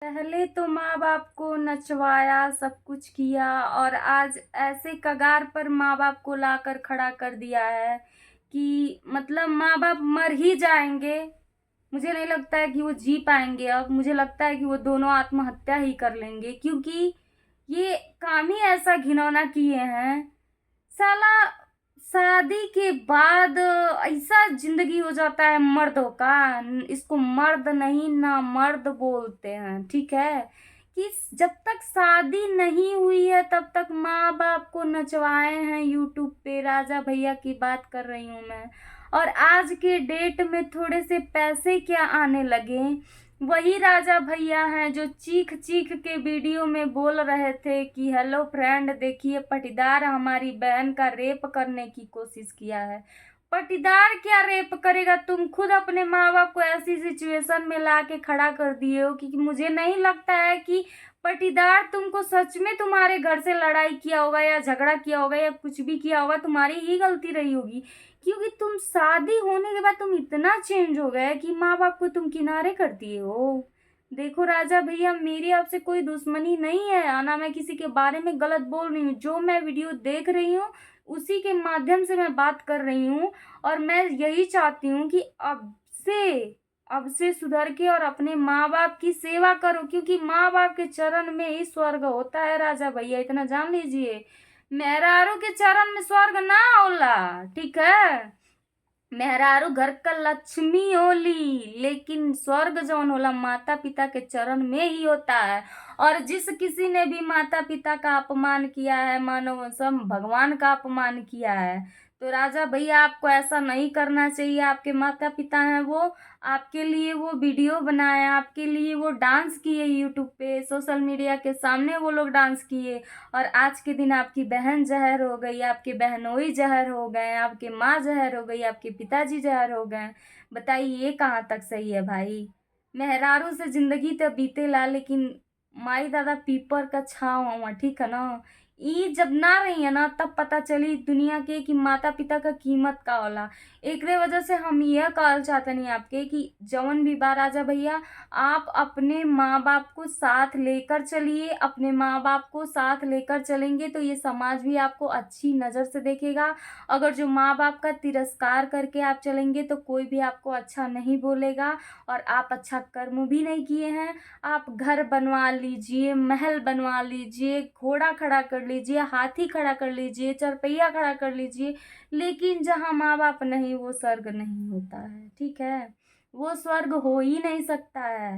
पहले तो माँ बाप को नचवाया, सब कुछ किया और आज ऐसे कगार पर माँ बाप को लाकर खड़ा कर दिया है कि मतलब माँ बाप मर ही जाएंगे। मुझे नहीं लगता है कि वो जी पाएंगे। अब मुझे लगता है कि वो दोनों आत्महत्या ही कर लेंगे, क्योंकि ये काम ही ऐसा घिनौना किए हैं। साला शादी के बाद ऐसा जिंदगी हो जाता है मर्दों का। इसको मर्द नहीं ना मर्द बोलते हैं, ठीक है। कि जब तक शादी नहीं हुई है तब तक माँ बाप को नचवाए हैं यूट्यूब पे। राजा भैया की बात कर रही हूँ मैं। और आज के डेट में थोड़े से पैसे क्या आने लगे, वही राजा भैया हैं जो चीख चीख के वीडियो में बोल रहे थे कि हेलो फ्रेंड, देखिए पटीदार हमारी बहन का रेप करने की कोशिश किया है। पटीदार क्या रेप करेगा? तुम खुद अपने माँ बाप को ऐसी सिचुएशन में ला के खड़ा कर दिए हो कि मुझे नहीं लगता है कि पटीदार तुमको सच में तुम्हारे घर से लड़ाई किया होगा या झगड़ा किया होगा या कुछ भी किया होगा, तुम्हारी ही गलती रही होगी। क्योंकि तुम शादी होने के बाद तुम इतना चेंज हो गए कि माँ बाप को तुम किनारे कर दिए हो। देखो राजा भैया, मेरी आपसे कोई दुश्मनी नहीं है, आना मैं किसी के बारे में गलत बोल रही हूँ। जो मैं वीडियो देख रही हूँ उसी के माध्यम से मैं बात कर रही हूँ। और मैं यही चाहती हूँ कि अब से सुधर के और अपने माँ बाप की सेवा करो, क्योंकि माँ बाप के चरण में ही स्वर्ग होता है। राजा भैया इतना जान लीजिए, मेहरारू के चरण में स्वर्ग ना होला, ठीक है। मेहरारू घर का लक्ष्मी होली, लेकिन स्वर्ग जौन होला माता पिता के चरण में ही होता है। और जिस किसी ने भी माता पिता का अपमान किया है, मानो सब भगवान का अपमान किया है। तो राजा भैया आपको ऐसा नहीं करना चाहिए। आपके माता पिता हैं, वो आपके लिए वो वीडियो बनाए, आपके लिए वो डांस किए यूट्यूब पे, सोशल मीडिया के सामने वो लोग डांस किए। और आज के दिन आपकी बहन जहर हो गई, आपके बहनोई जहर हो गए, आपके माँ जहर हो गई, आपके पिताजी जहर हो गए। बताइए ये कहाँ तक सही है भाई? मेहरारू से जिंदगी तो बीते ला, लेकिन माई दादा पीपर का छाँव हुआ, ठीक है ना। ई जब ना रही है ना तब पता चली दुनिया के कि माता पिता का कीमत का होला। एकरे वजह से हम यह कहल चाहते नहीं आपके कि जवन भी बा राजा भैया, आप अपने माँ बाप को साथ लेकर चलिए। अपने माँ बाप को साथ लेकर चलेंगे तो ये समाज भी आपको अच्छी नज़र से देखेगा। अगर जो माँ बाप का तिरस्कार करके आप चलेंगे तो कोई भी आपको अच्छा नहीं बोलेगा। और आप अच्छा कर्म भी नहीं किए हैं। आप घर बनवा लीजिए, महल बनवा लीजिए, घोड़ा खड़ा कर लीजिए, हाथी खड़ा कर लीजिए, चरपैया खड़ा कर लीजिए, लेकिन जहाँ माँ बाप नहीं वो स्वर्ग नहीं होता है, ठीक है। वो स्वर्ग हो ही नहीं सकता है।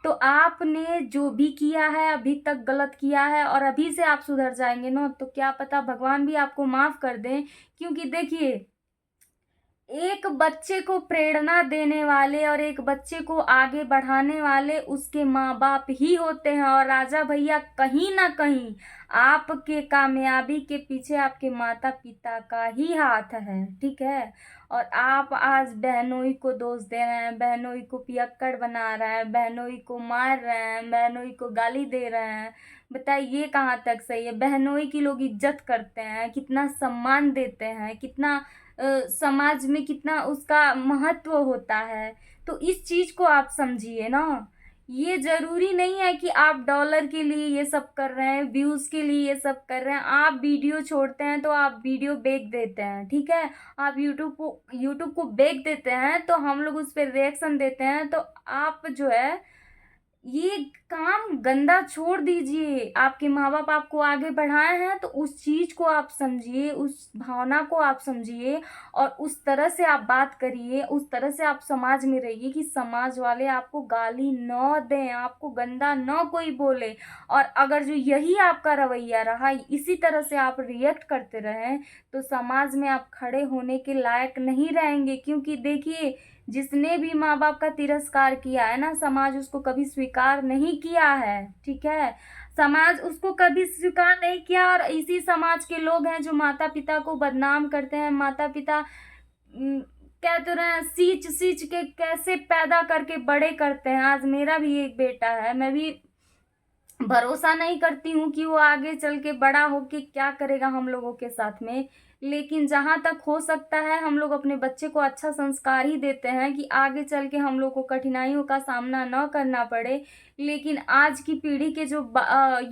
तो आपने जो भी किया है अभी तक गलत किया है, और अभी से आप सुधर जाएंगे ना तो क्या पता भगवान भी आपको माफ कर दें। क्योंकि देखिए, एक बच्चे को प्रेरणा देने वाले और एक बच्चे को आगे बढ़ाने वाले उसके माँ बाप ही होते हैं। और राजा भैया कहीं ना कहीं आपके कामयाबी के पीछे आपके माता पिता का ही हाथ है, ठीक है। और आप आज बहनोई को दोष दे रहे हैं, बहनोई को पियक्कड़ बना रहे हैं, बहनोई को मार रहे हैं, बहनोई को गाली दे रहे हैं। बताइए ये कहाँ तक सही है? बहनोई की लोग इज्जत करते हैं, कितना सम्मान देते हैं, कितना समाज में कितना उसका महत्व होता है। तो इस चीज को आप समझिए ना। ये जरूरी नहीं है कि आप डॉलर के लिए ये सब कर रहे हैं, व्यूज के लिए ये सब कर रहे हैं। आप वीडियो छोड़ते हैं तो आप वीडियो बेच देते हैं, ठीक है। आप यूट्यूब को बेच देते हैं तो हम लोग उस पर रिएक्शन देते हैं। तो आप जो है ये काम गंदा छोड़ दीजिए। आपके माँ बाप आपको आगे बढ़ाए हैं तो उस चीज को आप समझिए, उस भावना को आप समझिए और उस तरह से आप बात करिए, उस तरह से आप समाज में रहिए कि समाज वाले आपको गाली न दें, आपको गंदा न कोई बोले। और अगर जो यही आपका रवैया रहा, इसी तरह से आप रिएक्ट करते रहें, तो समाज में आप खड़े होने के लायक नहीं रहेंगे। क्योंकि देखिए, जिसने भी माँ बाप का तिरस्कार किया है ना, समाज उसको कभी स्वीकार नहीं किया है, ठीक है। समाज उसको कभी स्वीकार नहीं किया। और इसी समाज के लोग हैं जो माता पिता को बदनाम करते हैं। माता पिता कह तो रहे हैं सींच सींच के कैसे पैदा करके बड़े करते हैं। आज मेरा भी एक बेटा है, मैं भी भरोसा नहीं करती हूँ कि वो आगे चल के बड़ा होके क्या करेगा हम लोगों के साथ में। लेकिन जहाँ तक हो सकता है हम लोग अपने बच्चे को अच्छा संस्कार ही देते हैं कि आगे चल के हम लोग को कठिनाइयों का सामना न करना पड़े। लेकिन आज की पीढ़ी के जो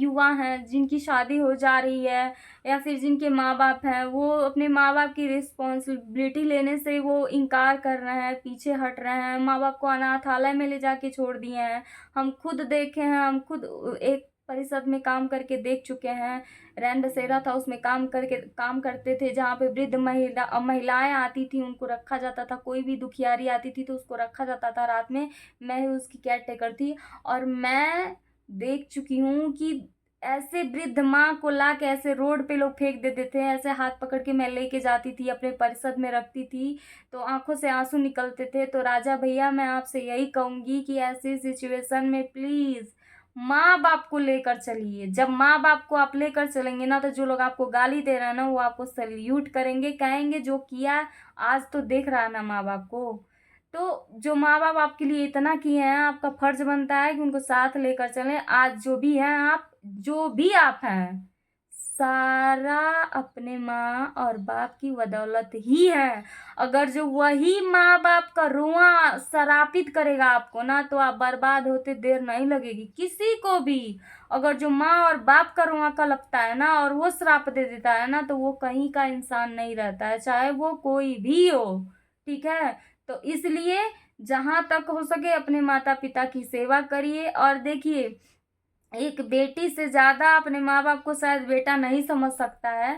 युवा हैं जिनकी शादी हो जा रही है या फिर जिनके माँ बाप हैं, वो अपने माँ बाप की रिस्पॉन्सिबिलिटी लेने से वो इनकार कर रहे हैं, पीछे हट रहे हैं, माँ बाप को अनाथालय में ले जाके छोड़ दिए हैं। हम खुद देखे हैं, हम खुद एक परिषद में काम करके देख चुके हैं। रैन बसेरा था, उसमें काम करते थे, जहाँ पे वृद्ध महिलाएं आती थी, उनको रखा जाता था। कोई भी दुखियारी आती थी तो उसको रखा जाता था रात में। मैं ही उसकी केयर टेकर थी और मैं देख चुकी हूँ कि ऐसे वृद्ध माँ को ला के ऐसे रोड पे लोग फेंक देते थे। ऐसे हाथ पकड़ के मैं लेके जाती थी, अपने परिषद में रखती थी तो आंखों से आंसू निकलते थे। तो राजा भैया, मैं आपसे यही कहूंगी कि ऐसी सिचुएशन में प्लीज माँ बाप को लेकर चलिए। जब माँ बाप को आप लेकर चलेंगे ना, तो जो लोग आपको गाली दे रहे हैं ना, वो आपको सल्यूट करेंगे, कहेंगे जो किया आज तो देख रहा है ना माँ बाप को। तो जो माँ बाप आपके लिए इतना किए हैं, आपका फर्ज बनता है कि उनको साथ लेकर चलें। आज जो भी हैं आप, जो भी आप हैं, सारा अपने माँ और बाप की बदौलत ही है। अगर जो वही माँ बाप का रोआ शरापित करेगा आपको ना, तो आप बर्बाद होते देर नहीं लगेगी किसी को भी। अगर जो माँ और बाप का रोआ कलपता है ना और वो श्राप दे देता है ना, तो वो कहीं का इंसान नहीं रहता है, चाहे वो कोई भी हो। ठीक है, तो इसलिए जहां तक हो सके अपने माता पिता की सेवा करिए। और देखिए, एक बेटी से ज्यादा अपने माँ बाप को शायद बेटा नहीं समझ सकता है,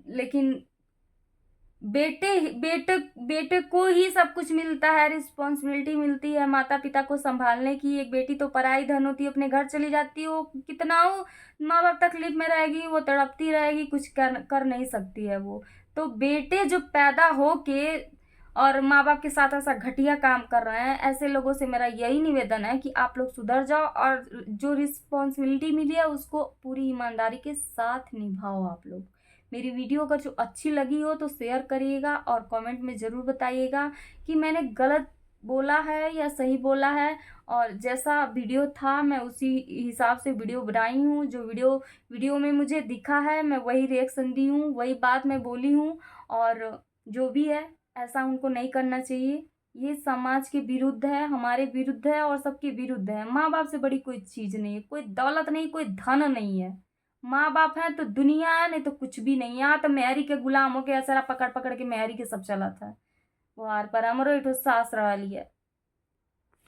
लेकिन बेटे बेटे बेटे को ही सब कुछ मिलता है, रिस्पॉन्सिबिलिटी मिलती है माता पिता को संभालने की। एक बेटी तो पराई धन होती है, अपने घर चली जाती है, वो कितना हो माँ बाप तकलीफ में रहेगी, वो तड़पती रहेगी, कुछ कर नहीं सकती है वो। तो बेटे जो पैदा हो के और माँ बाप के साथ ऐसा घटिया काम कर रहे हैं, ऐसे लोगों से मेरा यही निवेदन है कि आप लोग सुधर जाओ और जो रिस्पॉन्सिबिलिटी मिली है उसको पूरी ईमानदारी के साथ निभाओ। आप लोग मेरी वीडियो अगर जो अच्छी लगी हो तो शेयर करिएगा और कमेंट में ज़रूर बताइएगा कि मैंने गलत बोला है या सही बोला है। और जैसा वीडियो था मैं उसी हिसाब से वीडियो बनाई हूँ। जो वीडियो में मुझे दिखा है मैं वही रिएक्शन दी हूँ, वही बात मैं बोली हूँ। और जो भी है, ऐसा उनको नहीं करना चाहिए। ये समाज के विरुद्ध है, हमारे विरुद्ध है और सबके विरुद्ध है। माँ बाप से बड़ी कोई चीज़ नहीं है, कोई दौलत नहीं, कोई धन नहीं है। माँ बाप है तो दुनिया है, नहीं तो कुछ भी नहीं। यहाँ तो मेहरी के गुलाम हो के ऐसा पकड़ पकड़ के मेहरी के सब चला था। वो आर पर अमरो इठो सास वाली है।